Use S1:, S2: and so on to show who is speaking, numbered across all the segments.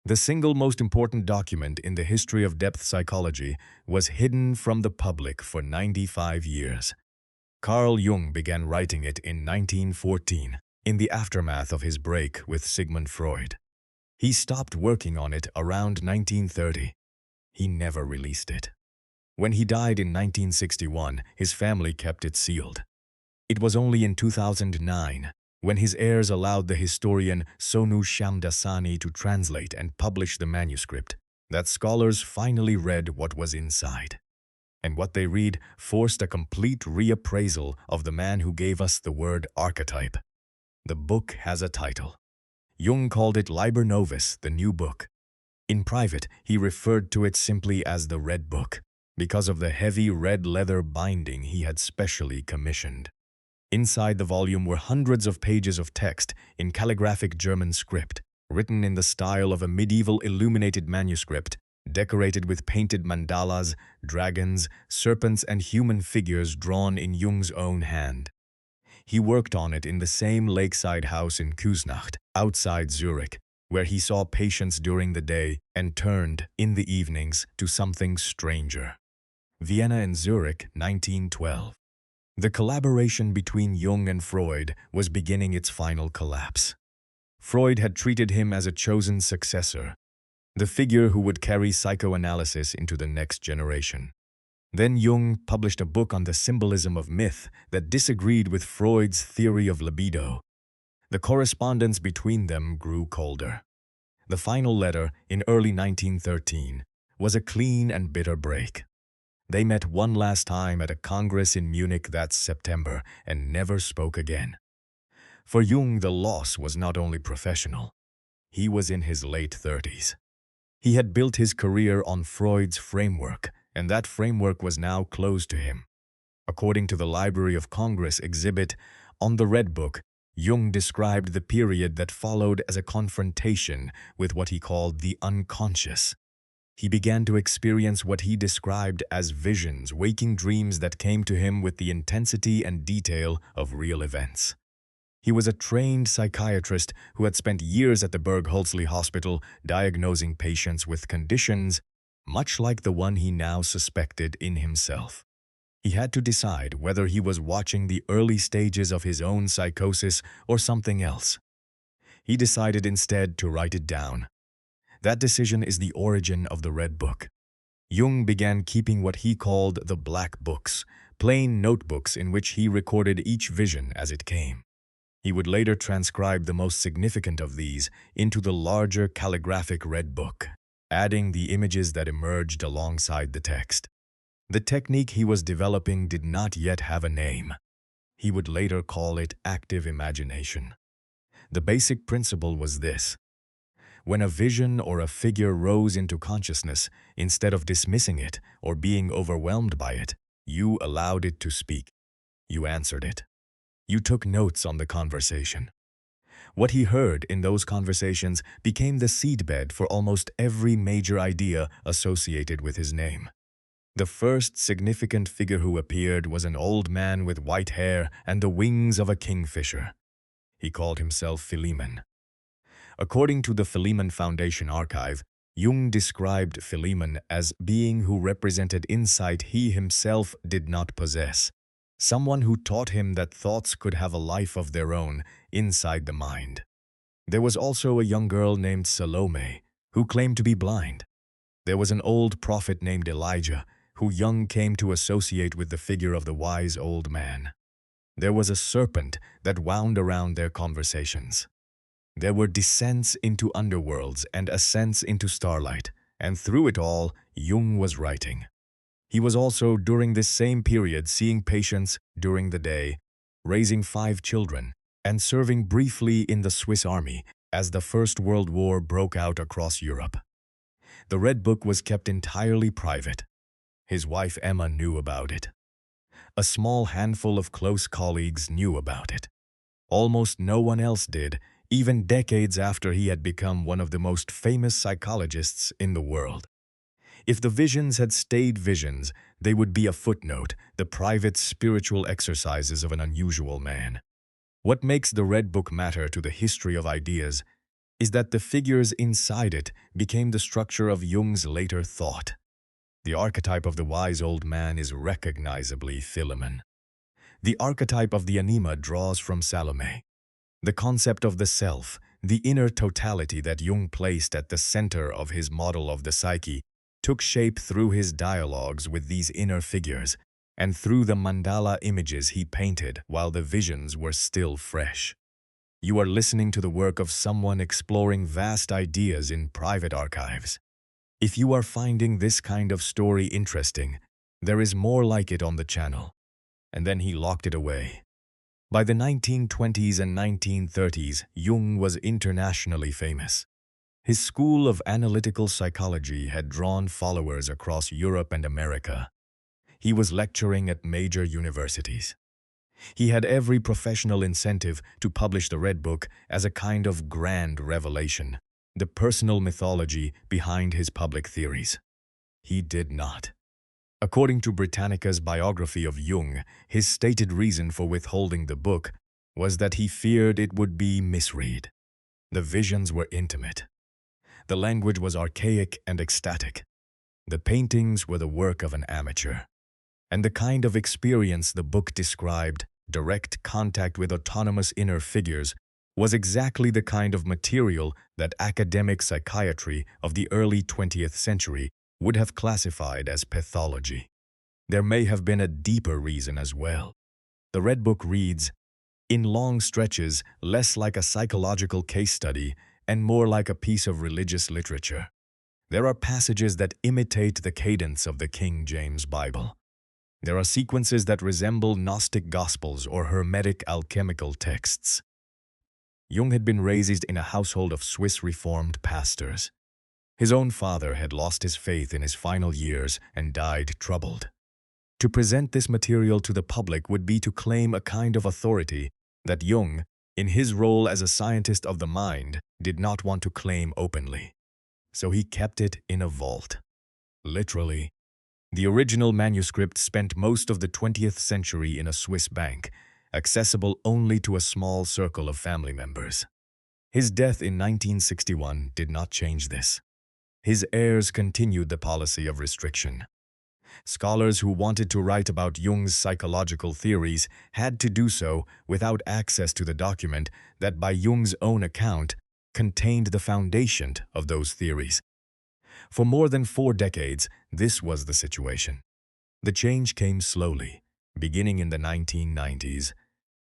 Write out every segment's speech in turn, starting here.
S1: The single most important document in the history of depth psychology was hidden from the public for 95 years. Carl Jung began writing it in 1914, in the aftermath of his break with Sigmund Freud. He stopped working on it around 1930. He never released it. When he died in 1961, his family kept it sealed. It was only in 2009, when his heirs allowed the historian Sonu Shamdasani to translate and publish the manuscript, that scholars finally read what was inside. And what they read forced a complete reappraisal of the man who gave us the word archetype. The book has a title. Jung called it Liber Novus, the new book. In private, he referred to it simply as the Red Book, because of the heavy red leather binding he had specially commissioned. Inside the volume were hundreds of pages of text in calligraphic German script, written in the style of a medieval illuminated manuscript, decorated with painted mandalas, dragons, serpents, and human figures drawn in Jung's own hand. He worked on it in the same lakeside house in Küsnacht, outside Zurich, where he saw patients during the day and turned, in the evenings, to something stranger. Vienna and Zurich, 1912. The collaboration between Jung and Freud was beginning its final collapse. Freud had treated him as a chosen successor, the figure who would carry psychoanalysis into the next generation. Then Jung published a book on the symbolism of myth that disagreed with Freud's theory of libido. The correspondence between them grew colder. The final letter, in early 1913, was a clean and bitter break. They met one last time at a congress in Munich that September and never spoke again. For Jung, the loss was not only professional. He was in his late 30s. He had built his career on Freud's framework, and that framework was now closed to him. According to the Library of Congress exhibit on the Red Book, Jung described the period that followed as a confrontation with what he called the unconscious. He began to experience what he described as visions, waking dreams that came to him with the intensity and detail of real events. He was a trained psychiatrist who had spent years at the Berg-Holzli Hospital diagnosing patients with conditions much like the one he now suspected in himself. He had to decide whether he was watching the early stages of his own psychosis or something else. He decided instead to write it down. That decision is the origin of the Red Book. Jung began keeping what he called the Black Books, plain notebooks in which he recorded each vision as it came. He would later transcribe the most significant of these into the larger calligraphic Red Book, adding the images that emerged alongside the text. The technique he was developing did not yet have a name. He would later call it active imagination. The basic principle was this. When a vision or a figure rose into consciousness, instead of dismissing it or being overwhelmed by it, you allowed it to speak. You answered it. You took notes on the conversation. What he heard in those conversations became the seedbed for almost every major idea associated with his name. The first significant figure who appeared was an old man with white hair and the wings of a kingfisher. He called himself Philemon. According to the Philemon Foundation archive, Jung described Philemon as being who represented insight he himself did not possess, someone who taught him that thoughts could have a life of their own inside the mind. There was also a young girl named Salome, who claimed to be blind. There was an old prophet named Elijah, who Jung came to associate with the figure of the wise old man. There was a serpent that wound around their conversations. There were descents into underworlds and ascents into starlight, and through it all, Jung was writing. He was also, during this same period, seeing patients during the day, raising 5 children, and serving briefly in the Swiss army as the First World War broke out across Europe. The Red Book was kept entirely private. His wife Emma knew about it. A small handful of close colleagues knew about it. Almost no one else did, even decades after he had become one of the most famous psychologists in the world. If the visions had stayed visions, they would be a footnote, the private spiritual exercises of an unusual man. What makes the Red Book matter to the history of ideas is that the figures inside it became the structure of Jung's later thought. The archetype of the wise old man is recognizably Philemon. The archetype of the anima draws from Salome. The concept of the self, the inner totality that Jung placed at the center of his model of the psyche, took shape through his dialogues with these inner figures and through the mandala images he painted while the visions were still fresh. You are listening to the work of someone exploring vast ideas in private archives. If you are finding this kind of story interesting, there is more like it on the channel. And then he locked it away. By the 1920s and 1930s, Jung was internationally famous. His school of analytical psychology had drawn followers across Europe and America. He was lecturing at major universities. He had every professional incentive to publish the Red Book as a kind of grand revelation, the personal mythology behind his public theories. He did not. According to Britannica's biography of Jung, his stated reason for withholding the book was that he feared it would be misread. The visions were intimate. The language was archaic and ecstatic. The paintings were the work of an amateur. And the kind of experience the book described, direct contact with autonomous inner figures, was exactly the kind of material that academic psychiatry of the early 20th century would have classified as pathology. There may have been a deeper reason as well. The Red Book reads, in long stretches, less like a psychological case study and more like a piece of religious literature. There are passages that imitate the cadence of the King James Bible. There are sequences that resemble Gnostic Gospels or Hermetic alchemical texts. Jung had been raised in a household of Swiss Reformed pastors. His own father had lost his faith in his final years and died troubled. To present this material to the public would be to claim a kind of authority that Jung, in his role as a scientist of the mind, did not want to claim openly. So he kept it in a vault. Literally. The original manuscript spent most of the 20th century in a Swiss bank, accessible only to a small circle of family members. His death in 1961 did not change this. His heirs continued the policy of restriction. Scholars who wanted to write about Jung's psychological theories had to do so without access to the document that, by Jung's own account, contained the foundation of those theories. For more than 4 decades, this was the situation. The change came slowly, beginning in the 1990s,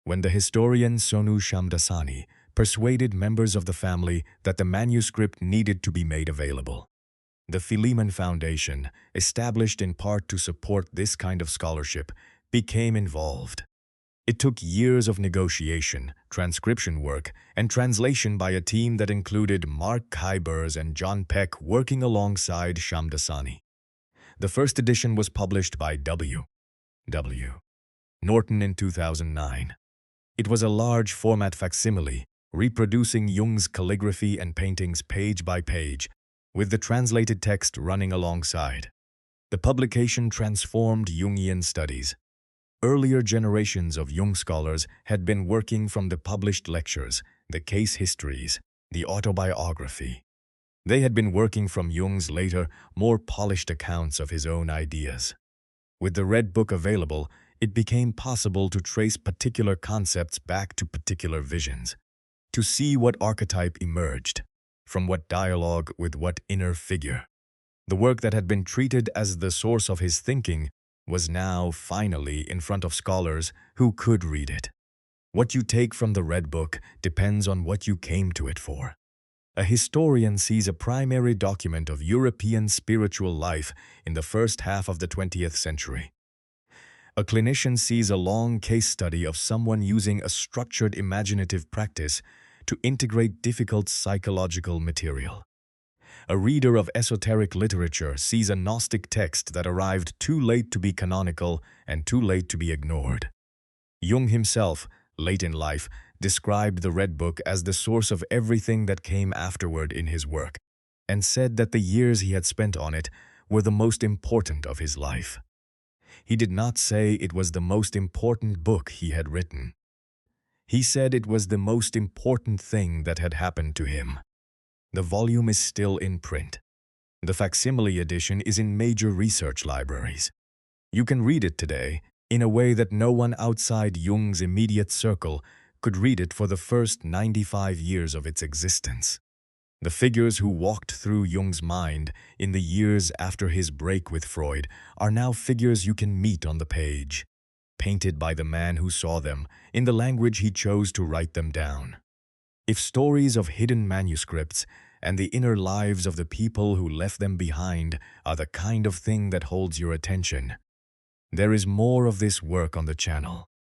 S1: when the historian Sonu Shamdasani persuaded members of the family that the manuscript needed to be made available. The Philemon Foundation, established in part to support this kind of scholarship, became involved. It took years of negotiation, transcription work, and translation by a team that included Mark Kybers and John Peck working alongside Shamdasani. The first edition was published by W. Norton in 2009. It was a large-format facsimile, reproducing Jung's calligraphy and paintings page by page, with the translated text running alongside. The publication transformed Jungian studies. Earlier generations of Jung scholars had been working from the published lectures, the case histories, the autobiography. They had been working from Jung's later, more polished accounts of his own ideas. With the Red Book available, it became possible to trace particular concepts back to particular visions, to see what archetype emerged, from what dialogue with what inner figure. The work that had been treated as the source of his thinking was now finally in front of scholars who could read it. What you take from the Red Book depends on what you came to it for. A historian sees a primary document of European spiritual life in the first half of the 20th century. A clinician sees a long case study of someone using a structured imaginative practice to integrate difficult psychological material. A reader of esoteric literature sees a Gnostic text that arrived too late to be canonical and too late to be ignored. Jung himself, late in life, described the Red Book as the source of everything that came afterward in his work, and said that the years he had spent on it were the most important of his life. He did not say it was the most important book he had written. He said it was the most important thing that had happened to him. The volume is still in print. The facsimile edition is in major research libraries. You can read it today in a way that no one outside Jung's immediate circle could read it for the first 95 years of its existence. The figures who walked through Jung's mind in the years after his break with Freud are now figures you can meet on the page, painted by the man who saw them in the language he chose to write them down. If stories of hidden manuscripts and the inner lives of the people who left them behind are the kind of thing that holds your attention, there is more of this work on the channel.